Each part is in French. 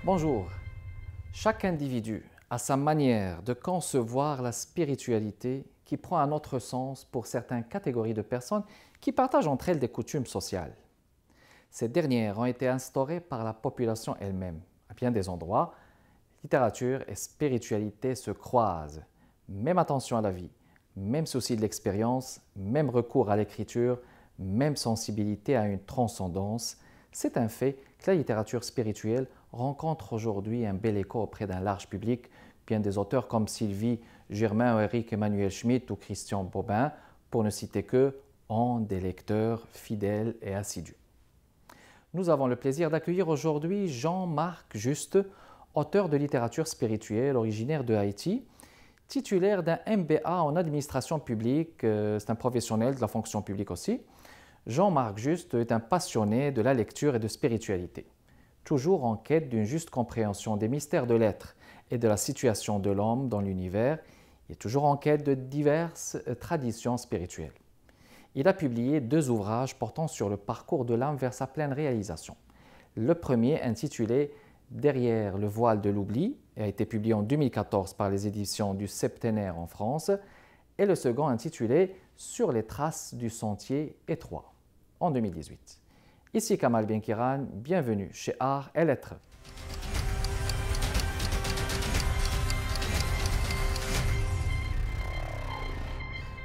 Bonjour. Chaque individu a sa manière de concevoir la spiritualité qui prend un autre sens pour certaines catégories de personnes qui partagent entre elles des coutumes sociales. Ces dernières ont été instaurées par la population elle-même. À bien des endroits, littérature et spiritualité se croisent. Même attention à la vie, même souci de l'expérience, même recours à l'écriture, même sensibilité à une transcendance. C'est un fait que la littérature spirituelle rencontre aujourd'hui un bel écho auprès d'un large public. Bien des auteurs comme Sylvie Germain, Eric Emmanuel Schmitt ou Christian Bobin, pour ne citer que, ont des lecteurs fidèles et assidus. Nous avons le plaisir d'accueillir aujourd'hui Jean-Marc Juste, auteur de littérature spirituelle originaire de Haïti, titulaire d'un MBA en administration publique, c'est un professionnel de la fonction publique aussi. Jean-Marc Juste est un passionné de la lecture et de spiritualité. Toujours en quête d'une juste compréhension des mystères de l'être et de la situation de l'homme dans l'univers, il est toujours en quête de diverses traditions spirituelles. Il a publié 2 ouvrages portant sur le parcours de l'âme vers sa pleine réalisation. Le premier, intitulé « Derrière le voile de l'oubli », a été publié en 2014 par les éditions du Septénaire en France, et le second, intitulé « Sur les traces du sentier étroit » en 2018. Ici Kamal Benkiran, bienvenue chez Art et Lettres.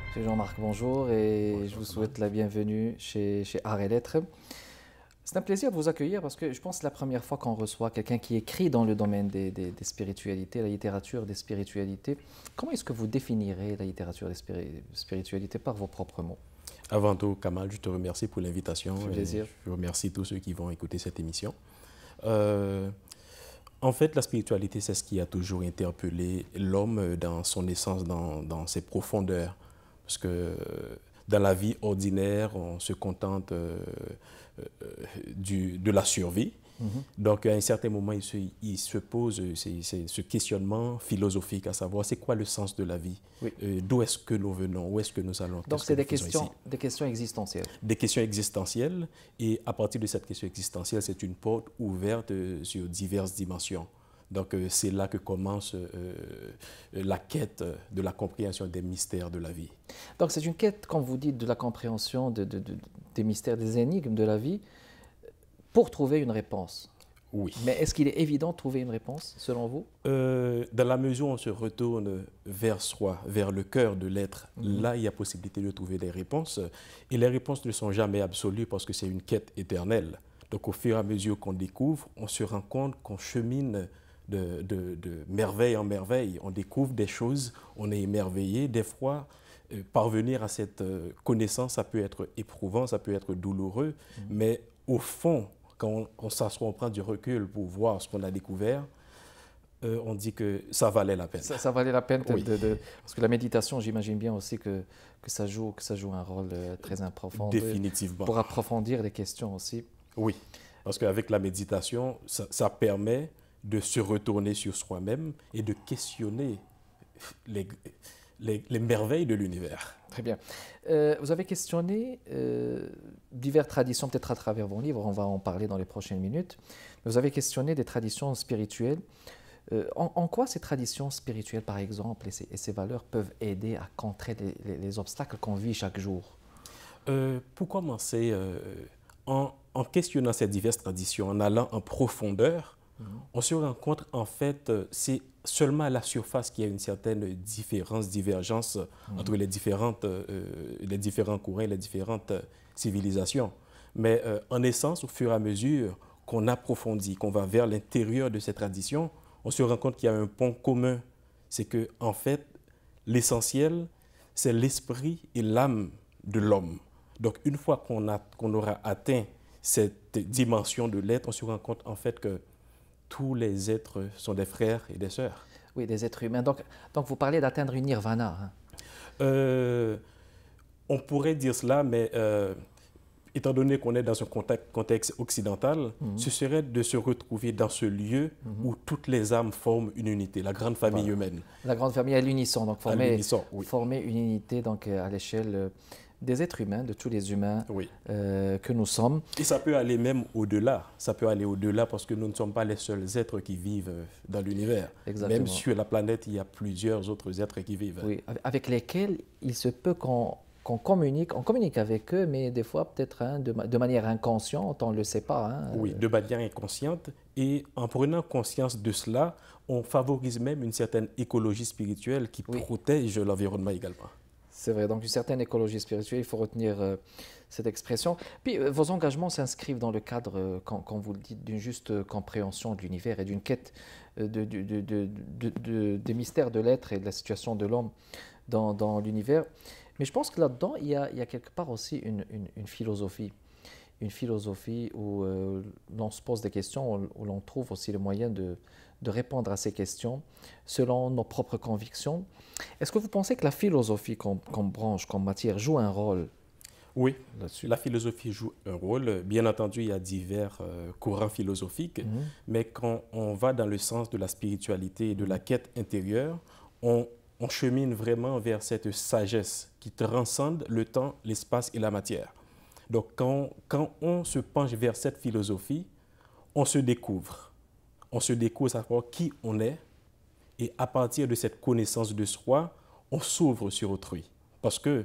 Monsieur Jean-Marc, bonjour et bonjour, je vous souhaite la bienvenue chez Art et Lettres. C'est un plaisir de vous accueillir parce que je pense que c'est la première fois qu'on reçoit quelqu'un qui écrit dans le domaine des spiritualités, la littérature des spiritualités. Comment est-ce que vous définirez la littérature des spiritualités par vos propres mots? Avant tout, Kamal, je te remercie pour l'invitation. Plaisir. Je remercie tous ceux qui vont écouter cette émission. En fait, la spiritualité, c'est ce qui a toujours interpellé l'homme dans son essence, dans ses profondeurs. Parce que dans la vie ordinaire, on se contente de la survie. Donc, à un certain moment, il se pose ce questionnement philosophique, à savoir, c'est quoi le sens de la vie? Oui. D'où est-ce que nous venons? Où est-ce que nous allons? Donc, c'est des questions existentielles. Des questions existentielles. Et à partir de cette question existentielle, c'est une porte ouverte sur diverses dimensions. Donc, c'est là que commence la quête de la compréhension des mystères de la vie. Donc, c'est une quête, comme vous dites, de la compréhension des mystères, des énigmes de la vie, pour trouver une réponse. Oui. Mais est-ce qu'il est évident de trouver une réponse, selon vous? Dans la mesure où on se retourne vers soi, vers le cœur de l'être, là, il y a possibilité de trouver des réponses. Et les réponses ne sont jamais absolues parce que c'est une quête éternelle. Donc, au fur et à mesure qu'on découvre, on se rend compte qu'on chemine de merveille en merveille. On découvre des choses, on est émerveillé. Des fois, parvenir à cette connaissance, ça peut être éprouvant, ça peut être douloureux. Mais au fond, quand on s'assoit, on prend du recul pour voir ce qu'on a découvert, on dit que ça valait la peine. Ça valait la peine, oui. Parce que la méditation, j'imagine bien aussi que ça joue un rôle très important. Définitivement. Pour approfondir les questions aussi. Oui, parce qu'avec la méditation, ça permet de se retourner sur soi-même et de questionner les merveilles de l'univers. Très bien. Vous avez questionné diverses traditions, peut-être à travers vos livres, on va en parler dans les prochaines minutes. Vous avez questionné des traditions spirituelles. En quoi ces traditions spirituelles, par exemple, et ces valeurs peuvent aider à contrer les obstacles qu'on vit chaque jour? Pour commencer, en questionnant ces diverses traditions, en allant en profondeur, on se rend compte, en fait, c'est seulement à la surface qu'il y a une certaine différence, divergence entre les différents courants et les différentes civilisations. Mais en essence, au fur et à mesure qu'on approfondit, qu'on va vers l'intérieur de ces traditions, on se rend compte qu'il y a un pont commun. C'est que, en fait, l'essentiel, c'est l'esprit et l'âme de l'homme. Donc, une fois qu'on aura atteint cette dimension de l'être, on se rend compte, en fait, que tous les êtres sont des frères et des sœurs. Oui, des êtres humains. Donc vous parlez d'atteindre une nirvana. On pourrait dire cela, mais étant donné qu'on est dans un contexte occidental, ce serait de se retrouver dans ce lieu où toutes les âmes forment une unité, la grande famille humaine. La grande famille à l'unisson, donc former oui. une unité donc, à l'échelle des êtres humains, de tous les humains Oui. Que nous sommes. Et ça peut aller même au-delà. Ça peut aller au-delà parce que nous ne sommes pas les seuls êtres qui vivent dans l'univers. Exactement. Même sur la planète, il y a plusieurs autres êtres qui vivent. Oui, avec lesquels il se peut qu'on communique. On communique avec eux, mais des fois peut-être de manière inconsciente, on ne le sait pas. Hein. Oui, de manière inconsciente. Et en prenant conscience de cela, on favorise même une certaine écologie spirituelle qui protège l'environnement également. C'est vrai, donc une certaine écologie spirituelle, il faut retenir cette expression. Puis vos engagements s'inscrivent dans le cadre, quand vous le dites, d'une juste compréhension de l'univers et d'une quête des mystères de l'être et de la situation de l'homme dans l'univers. Mais je pense que là-dedans, il y a quelque part aussi une philosophie. Une philosophie où l'on se pose des questions, où l'on trouve aussi le moyen de répondre à ces questions selon nos propres convictions. Est-ce que vous pensez que la philosophie comme branche, comme matière, joue un rôle? Oui, la philosophie joue un rôle. Bien entendu, il y a divers courants philosophiques, mais quand on va dans le sens de la spiritualité et de la quête intérieure, on chemine vraiment vers cette sagesse qui transcende le temps, l'espace et la matière. Donc, quand on se penche vers cette philosophie, on se découvre. On se découvre savoir qui on est et à partir de cette connaissance de soi, on s'ouvre sur autrui. Parce que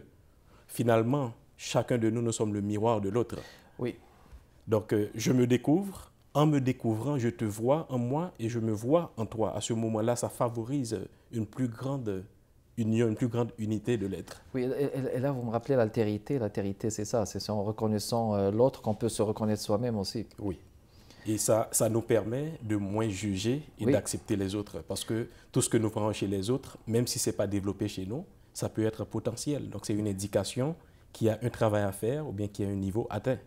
finalement, chacun de nous, nous sommes le miroir de l'autre. Oui. Donc, je me découvre. En me découvrant, je te vois en moi et je me vois en toi. À ce moment-là, ça favorise une plus grande union, une plus grande unité de l'être. Oui, et là, vous me rappelez l'altérité. L'altérité, c'est ça. C'est en reconnaissant l'autre qu'on peut se reconnaître soi-même aussi. Oui. Et ça nous permet de moins juger et d'accepter les autres. Parce que tout ce que nous prenons chez les autres, même si ce n'est pas développé chez nous, ça peut être potentiel. Donc, c'est une indication qu'il y a un travail à faire ou bien qu'il y a un niveau atteint.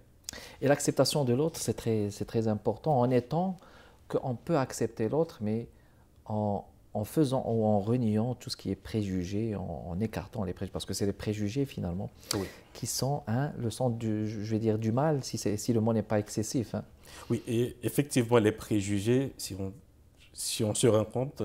Et l'acceptation de l'autre, c'est très important. En étant qu'on peut accepter l'autre, mais en faisant ou en reniant tout ce qui est préjugé, en écartant les préjugés, parce que c'est les préjugés finalement qui sont le centre du mal, si le mot n'est pas excessif. Hein. Oui, et effectivement, les préjugés, si on se rend compte,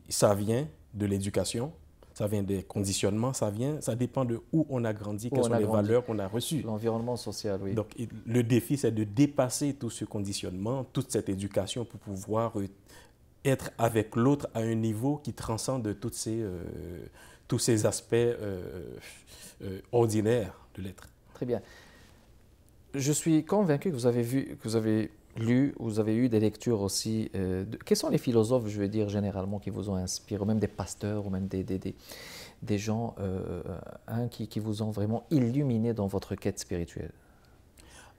ça vient de l'éducation, ça vient des conditionnements, ça dépend de où on a grandi, quelles sont les valeurs qu'on a reçues. L'environnement social, oui. Donc, le défi, c'est de dépasser tout ce conditionnement, toute cette éducation pour pouvoir être avec l'autre à un niveau qui transcende tous ces aspects ordinaires de l'être. Très bien. Je suis convaincu que vous avez lu, vous avez eu des lectures aussi. Quels sont les philosophes, je veux dire, généralement, qui vous ont inspiré, ou même des pasteurs, ou même des gens qui vous ont vraiment illuminé dans votre quête spirituelle?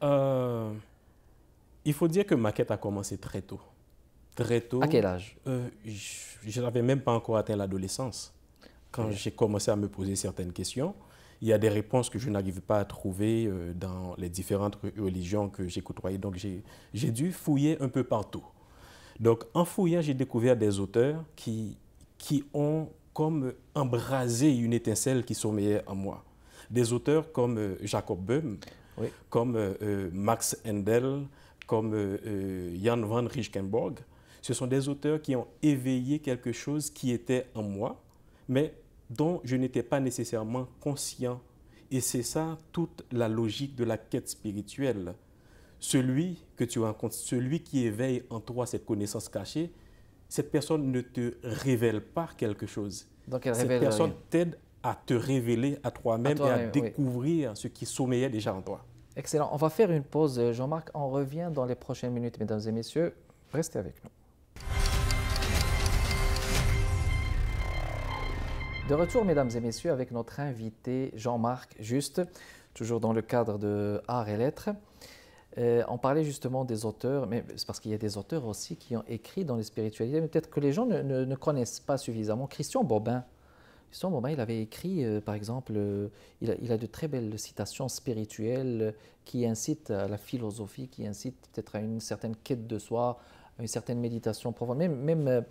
Il faut dire que ma quête a commencé très tôt. Très tôt. À quel âge? Je n'avais même pas encore atteint l'adolescence. Quand j'ai commencé à me poser certaines questions, il y a des réponses que je n'arrive pas à trouver dans les différentes religions que j'ai côtoyées. Donc, j'ai dû fouiller un peu partout. Donc, en fouillant, j'ai découvert des auteurs qui ont comme embrasé une étincelle qui sommeillait en moi. Des auteurs comme Jacob Böhm, comme Max Endel, comme Jan van Richtenborg. Ce sont des auteurs qui ont éveillé quelque chose qui était en moi, mais dont je n'étais pas nécessairement conscient. Et c'est ça toute la logique de la quête spirituelle. Celui que tu rencontres, celui qui éveille en toi cette connaissance cachée, cette personne ne te révèle pas quelque chose. Donc elle cette personne t'aide à te révéler à toi-même et à découvrir ce qui sommeillait déjà en toi. Excellent. On va faire une pause, Jean-Marc. On revient dans les prochaines minutes, mesdames et messieurs. Restez avec nous. De retour, mesdames et messieurs, avec notre invité Jean-Marc Juste, toujours dans le cadre de Arts et Lettres. On parlait justement des auteurs, mais c'est parce qu'il y a des auteurs aussi qui ont écrit dans les spiritualités, mais peut-être que les gens ne connaissent pas suffisamment. Christian Bobin, il avait écrit, par exemple, il a de très belles citations spirituelles qui incitent à la philosophie, qui incitent peut-être à une certaine quête de soi, une certaine méditation profonde. Même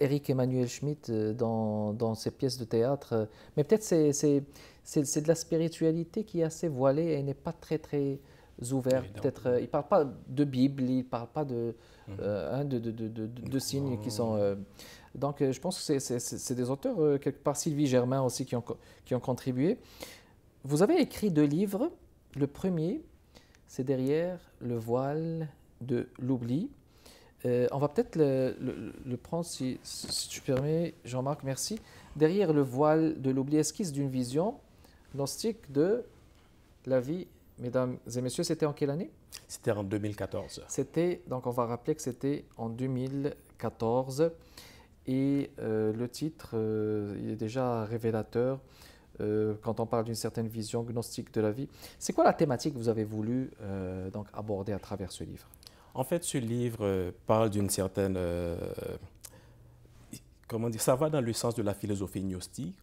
Éric Emmanuel Schmitt, dans ses pièces de théâtre, mais peut-être c'est de la spiritualité qui est assez voilée et n'est pas très ouverte. Peut-être, il ne parle pas de Bible, il ne parle pas de signes qui sont... donc je pense que c'est des auteurs, quelque part Sylvie Germain aussi, qui ont contribué. vous avez écrit 2 livres. Le premier, c'est Derrière le voile de l'oubli. On va peut-être le prendre, si tu permets, Jean-Marc, merci. Derrière le voile de l'oubli, esquisse d'une vision gnostique de la vie. Mesdames et messieurs, c'était en quelle année? C'était en 2014. Donc on va rappeler que c'était en 2014. Et le titre, il est déjà révélateur quand on parle d'une certaine vision gnostique de la vie. C'est quoi la thématique que vous avez voulu donc aborder à travers ce livre? En fait, ce livre parle d'une certaine... comment dire, ça va dans le sens de la philosophie gnostique,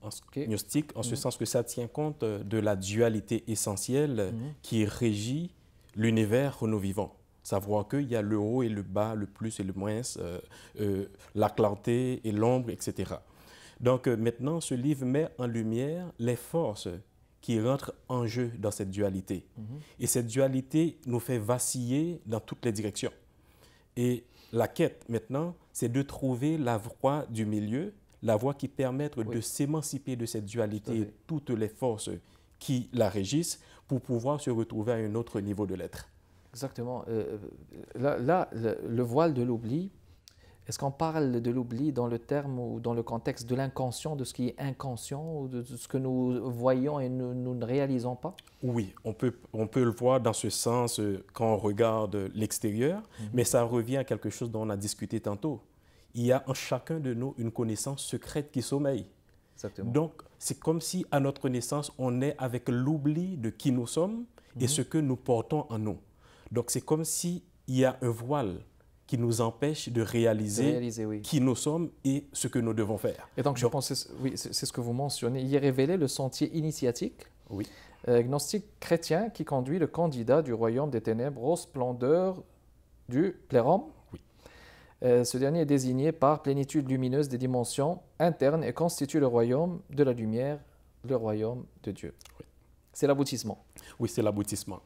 en ce sens que ça tient compte de la dualité essentielle qui régit l'univers où nous vivons. Savoir qu'il y a le haut et le bas, le plus et le moins, la clarté et l'ombre, etc. Donc maintenant, ce livre met en lumière les forces qui rentrent en jeu dans cette dualité. Et cette dualité nous fait vaciller dans toutes les directions. Et la quête maintenant, c'est de trouver la voie du milieu, la voie qui permette de s'émanciper de cette dualité et toutes les forces qui la régissent pour pouvoir se retrouver à un autre niveau de l'être. Exactement. Le voile de l'oubli, est-ce qu'on parle de l'oubli dans le terme ou dans le contexte de l'inconscient, de ce qui est inconscient, ou de ce que nous voyons et nous ne réalisons pas? Oui, on peut le voir dans ce sens quand on regarde l'extérieur, mais ça revient à quelque chose dont on a discuté tantôt. Il y a en chacun de nous une connaissance secrète qui sommeille. Exactement. Donc, c'est comme si à notre naissance, on est avec l'oubli de qui nous sommes et ce que nous portons en nous. Donc, c'est comme s'il y a un voile qui nous empêche de réaliser qui nous sommes et ce que nous devons faire. Et donc, je pense, oui, c'est ce que vous mentionnez. Il y est révélé le sentier initiatique, gnostique chrétien, qui conduit le candidat du royaume des ténèbres aux splendeurs du plérum. Ce dernier est désigné par plénitude lumineuse des dimensions internes et constitue le royaume de la lumière, le royaume de Dieu. C'est l'aboutissement. Oui, c'est l'aboutissement.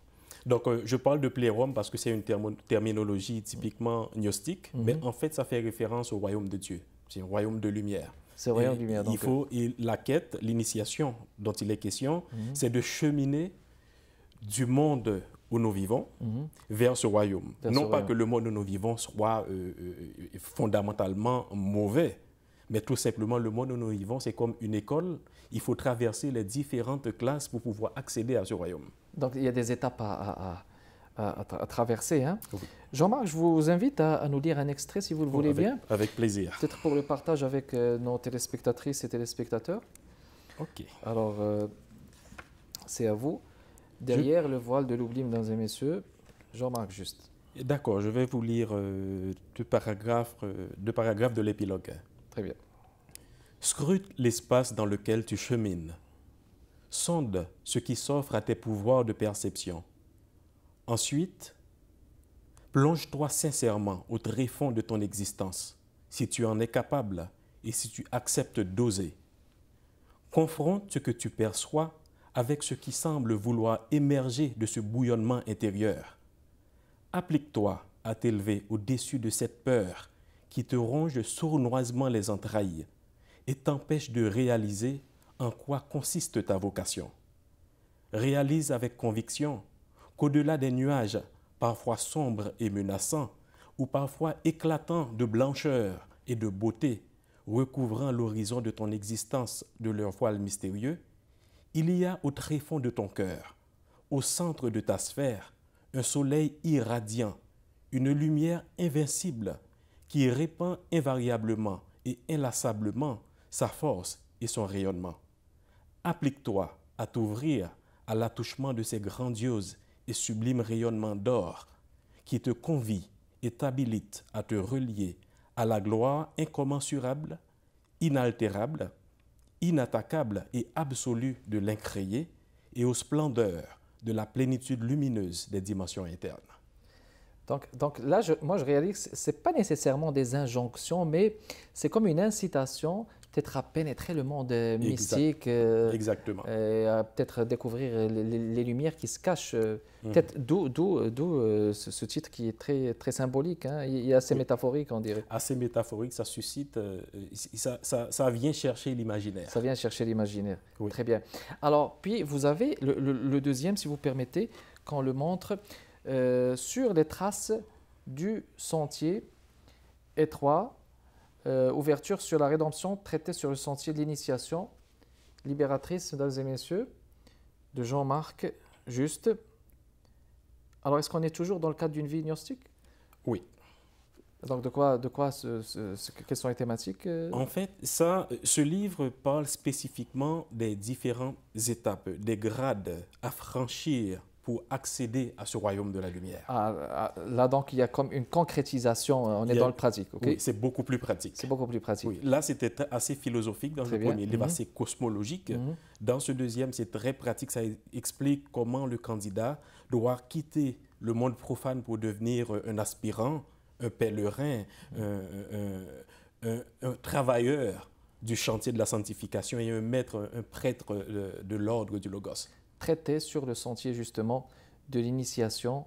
Donc, je parle de plérum parce que c'est une terminologie typiquement gnostique, mais en fait, ça fait référence au royaume de Dieu. C'est un royaume de lumière. C'est un royaume de lumière. Donc, la quête, l'initiation dont il est question, c'est de cheminer du monde où nous vivons vers ce royaume. Non pas que le monde où nous vivons soit fondamentalement mauvais, mais tout simplement, le monde où nous vivons, c'est comme une école. Il faut traverser les différentes classes pour pouvoir accéder à ce royaume. Donc, il y a des étapes à traverser. Hein? Oui. Jean-Marc, je vous invite à nous lire un extrait, si vous le voulez bien. Avec plaisir. Peut-être pour le partage avec nos téléspectatrices et téléspectateurs. OK. Alors, c'est à vous. Derrière le voile de l'oubli, mesdames et messieurs, Jean-Marc Juste. D'accord, je vais vous lire 2 paragraphes de l'épilogue. Très bien. Scrute l'espace dans lequel tu chemines. Sonde ce qui s'offre à tes pouvoirs de perception. Ensuite, plonge-toi sincèrement au tréfonds de ton existence, si tu en es capable et si tu acceptes d'oser. Confronte ce que tu perçois avec ce qui semble vouloir émerger de ce bouillonnement intérieur. Applique-toi à t'élever au-dessus de cette peur qui te ronge sournoisement les entrailles et t'empêche de réaliser en quoi consiste ta vocation. Réalise avec conviction qu'au-delà des nuages, parfois sombres et menaçants, ou parfois éclatants de blancheur et de beauté, recouvrant l'horizon de ton existence de leur voile mystérieux, il y a au tréfonds de ton cœur, au centre de ta sphère, un soleil irradiant, une lumière invincible qui répand invariablement et inlassablement sa force et son rayonnement. Applique-toi à t'ouvrir à l'attouchement de ces grandioses et sublimes rayonnements d'or qui te convient et t'habilitent à te relier à la gloire incommensurable, inaltérable, inattaquable et absolue de l'incréé et aux splendeurs de la plénitude lumineuse des dimensions internes. Donc là, moi, je réalise que ce n'est pas nécessairement des injonctions, mais c'est comme une incitation peut-être à pénétrer le monde mystique, Exactement. et à peut-être découvrir les lumières qui se cachent. Peut-être d'où ce titre qui est très, très symbolique, hein, et assez métaphorique, on dirait. Assez métaphorique, ça suscite, ça vient chercher l'imaginaire. Ça vient chercher l'imaginaire. Oui. Très bien. Alors, puis vous avez le deuxième, si vous permettez, qu'on le montre, sur les traces du sentier étroit, ouverture sur la rédemption, traité sur le sentier de l'initiation, libératrice, mesdames et messieurs, de Jean-Marc Juste. Alors, est-ce qu'on est toujours dans le cadre d'une vie gnostique? Oui. Donc, quelles sont les thématiques? En fait, ce livre parle spécifiquement des différentes étapes, des grades à franchir pour accéder à ce royaume de la lumière. Là, donc, il y a comme une concrétisation, on est dans le pratique. Okay? Oui, c'est beaucoup plus pratique. C'est beaucoup plus pratique. Oui, là, c'était assez philosophique dans le premier livre, assez cosmologique. Dans ce deuxième, c'est très pratique. Ça explique comment le candidat doit quitter le monde profane pour devenir un aspirant, un pèlerin, un travailleur du chantier de la sanctification et un maître, un prêtre de l'ordre du Logos. Traité sur le sentier justement de l'initiation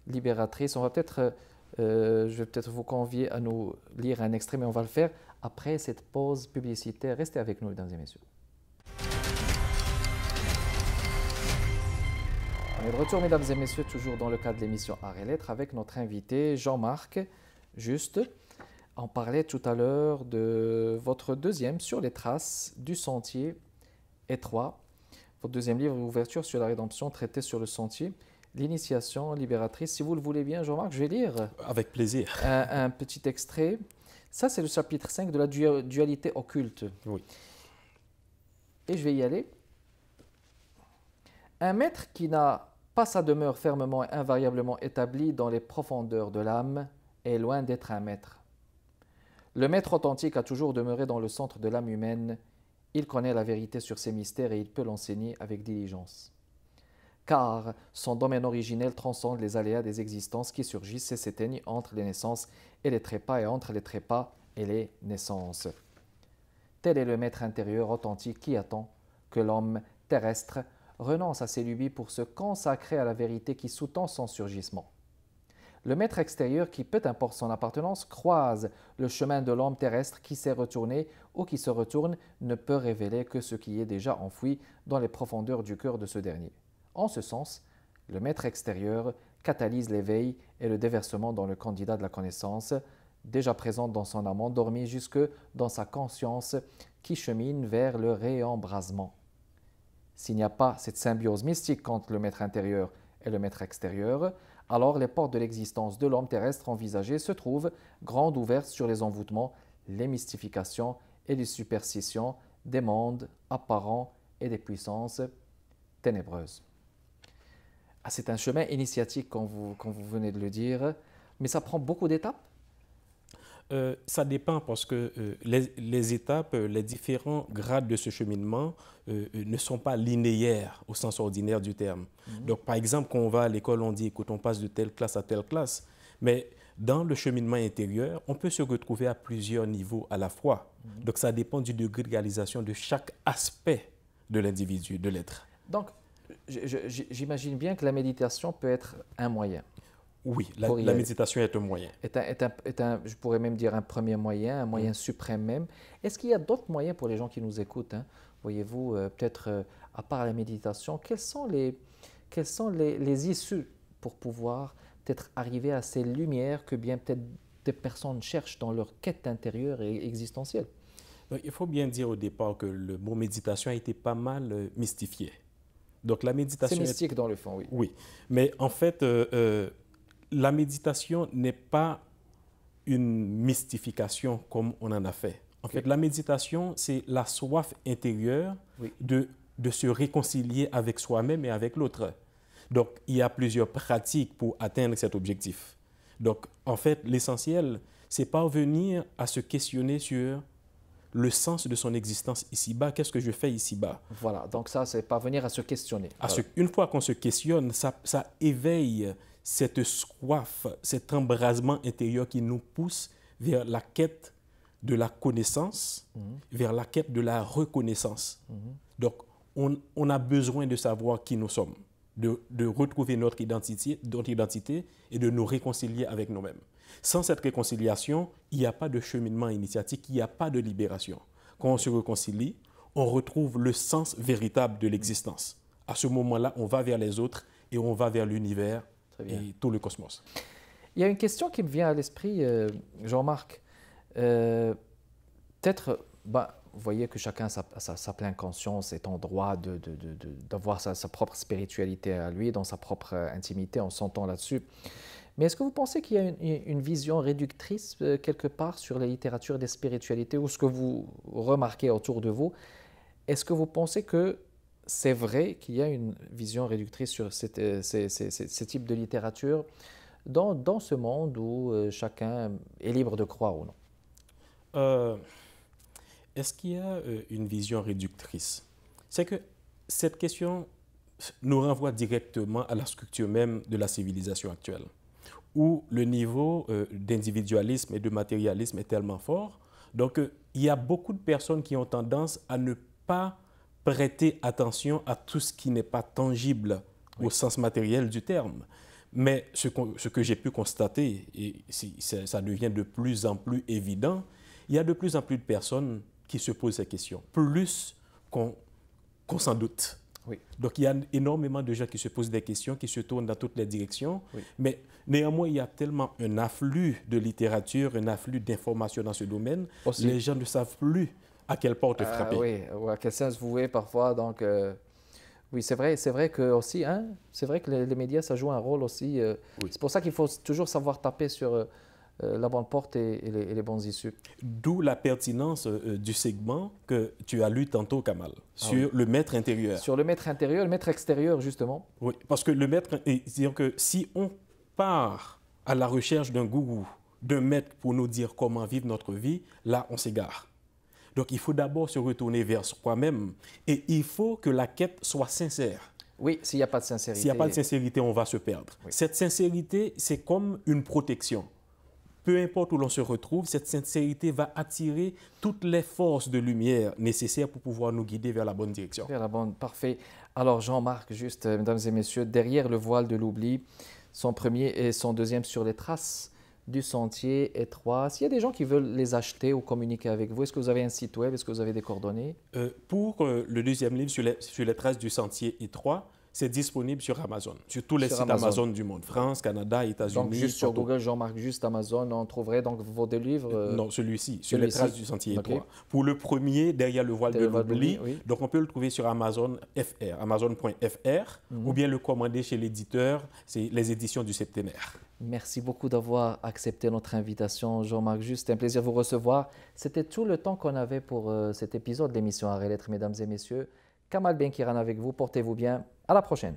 libératrice. On va peut-être, je vais peut-être vous convier à nous lire un extrait, mais on va le faire après cette pause publicitaire. Restez avec nous, mesdames et messieurs. On est de retour, mesdames et messieurs, toujours dans le cadre de l'émission Art et Lettres avec notre invité Jean-Marc Juste. On parlait tout à l'heure de votre deuxième sur les traces du sentier étroit. Votre deuxième livre, Ouverture sur la rédemption, traité sur le sentier, l'initiation libératrice. Si vous le voulez bien, Jean-Marc, je vais lire. Avec plaisir. Un petit extrait. Ça, c'est le chapitre 5 de la dualité occulte. Oui. Et je vais y aller. Un maître qui n'a pas sa demeure fermement et invariablement établie dans les profondeurs de l'âme est loin d'être un maître. Le maître authentique a toujours demeuré dans le centre de l'âme humaine. Il connaît la vérité sur ses mystères et il peut l'enseigner avec diligence. Car son domaine originel transcende les aléas des existences qui surgissent et s'éteignent entre les naissances et les trépas et entre les trépas et les naissances. Tel est le maître intérieur authentique qui attend que l'homme terrestre renonce à ses lubies pour se consacrer à la vérité qui sous-tend son surgissement. Le maître extérieur qui, peu importe son appartenance, croise le chemin de l'homme terrestre qui s'est retourné ou qui se retourne, ne peut révéler que ce qui est déjà enfoui dans les profondeurs du cœur de ce dernier. En ce sens, le maître extérieur catalyse l'éveil et le déversement dans le candidat de la connaissance, déjà présente dans son âme endormie jusque dans sa conscience qui chemine vers le réembrasement. S'il n'y a pas cette symbiose mystique entre le maître intérieur et le maître extérieur, alors les portes de l'existence de l'homme terrestre envisagé se trouvent grandes ouvertes sur les envoûtements, les mystifications et les superstitions des mondes apparents et des puissances ténébreuses. C'est un chemin initiatique, comme vous venez de le dire, mais ça prend beaucoup d'étapes. Ça dépend parce que les étapes, les différents grades de ce cheminement ne sont pas linéaires au sens ordinaire du terme. Donc, par exemple, quand on va à l'école, on dit, écoute, on passe de telle classe à telle classe. Mais dans le cheminement intérieur, on peut se retrouver à plusieurs niveaux à la fois. Donc, ça dépend du degré de réalisation de chaque aspect de l'individu, de l'être. Donc, j'imagine bien que la méditation peut être un moyen. Oui, la méditation est un moyen. Je pourrais même dire un premier moyen, un moyen suprême même. Est-ce qu'il y a d'autres moyens pour les gens qui nous écoutent, hein? Voyez-vous, peut-être à part la méditation, quelles sont les issues pour pouvoir peut-être arriver à ces lumières que bien peut-être des personnes cherchent dans leur quête intérieure et existentielle? Donc, il faut bien dire au départ que le mot méditation a été pas mal mystifié. Donc la méditation... C'est mystique dans le fond, oui. Oui, mais en fait... la méditation n'est pas une mystification comme on en a fait. En fait, la méditation, c'est la soif intérieure de se réconcilier avec soi-même et avec l'autre. Donc, il y a plusieurs pratiques pour atteindre cet objectif. Donc, en fait, l'essentiel, c'est parvenir à se questionner sur le sens de son existence ici-bas. Qu'est-ce que je fais ici-bas? Voilà, donc ça, c'est parvenir à se questionner. Une fois qu'on se questionne, ça éveille cette soif, cet embrasement intérieur qui nous pousse vers la quête de la connaissance vers la quête de la reconnaissance. Donc, on a besoin de savoir qui nous sommes, de retrouver notre identité et de nous réconcilier avec nous-mêmes. Sans cette réconciliation, il n'y a pas de cheminement initiatique, il n'y a pas de libération. Quand on se réconcilie, on retrouve le sens véritable de l'existence. À ce moment-là, on va vers les autres et on va vers l'univers et tout le cosmos. Il y a une question qui me vient à l'esprit, Jean-Marc. Peut-être, vous voyez que chacun a sa pleine conscience est en droit d'avoir sa propre spiritualité à lui, dans sa propre intimité, on s'entend là-dessus. Mais est-ce que vous pensez qu'il y a une vision réductrice quelque part sur la littérature des spiritualités ou ce que vous remarquez autour de vous? Est-ce que vous pensez que c'est vrai qu'il y a une vision réductrice sur ces types de littérature dans ce monde où chacun est libre de croire ou non? Est-ce qu'il y a une vision réductrice? C'est que cette question nous renvoie directement à la structure même de la civilisation actuelle, où le niveau d'individualisme et de matérialisme est tellement fort. Donc, il y a beaucoup de personnes qui ont tendance à ne pas prêter attention à tout ce qui n'est pas tangible au sens matériel du terme. Mais ce que j'ai pu constater, et ça devient de plus en plus évident, il y a de plus en plus de personnes qui se posent ces questions, plus qu'on s'en doute. Oui. Donc, il y a énormément de gens qui se posent des questions, qui se tournent dans toutes les directions, mais néanmoins, il y a tellement un afflux de littérature, un afflux d'informations dans ce domaine, les gens ne savent plus à quelle porte frapper. Oui, ou à quel sens vouer parfois. Donc, oui, c'est vrai que aussi, c'est vrai que les médias, ça joue un rôle aussi. C'est pour ça qu'il faut toujours savoir taper sur la bonne porte et les bonnes issues. D'où la pertinence du segment que tu as lu tantôt, Kamal, sur le maître intérieur. Sur le maître intérieur, le maître extérieur, justement. Oui, parce que le maître, c'est-à-dire que si on part à la recherche d'un gourou, d'un maître pour nous dire comment vivre notre vie, là, on s'égare. Donc, il faut d'abord se retourner vers soi-même et il faut que la quête soit sincère. Oui, s'il n'y a pas de sincérité. S'il n'y a pas de sincérité, on va se perdre. Oui. Cette sincérité, c'est comme une protection. Peu importe où l'on se retrouve, cette sincérité va attirer toutes les forces de lumière nécessaires pour pouvoir nous guider vers la bonne direction. Vers la bonne, parfait. Alors Jean-Marc, juste, mesdames et messieurs, derrière le voile de l'oubli, son premier et son deuxième sur les traces du sentier étroit. S'il y a des gens qui veulent les acheter ou communiquer avec vous, est-ce que vous avez un site web? Est-ce que vous avez des coordonnées? Pour le deuxième livre sur les traces du sentier étroit, c'est disponible sur Amazon, sur tous les sites Amazon du monde, France, Canada, États-Unis. Donc, juste sur Google, Jean-Marc, juste Amazon, on trouverait donc vos deux livres Non, celui-ci, sur les traces du sentier étroit. Pour le premier, derrière le voile de l'oubli, donc on peut le trouver sur Amazon FR, Amazon.fr, ou bien le commander chez l'éditeur, c'est les éditions du Septénaire. Merci beaucoup d'avoir accepté notre invitation, Jean-Marc Juste. C'est un plaisir de vous recevoir. C'était tout le temps qu'on avait pour cet épisode de l'émission Arrêt Lettres, mesdames et messieurs. Kamal Benkiran avec vous. Portez-vous bien. À la prochaine.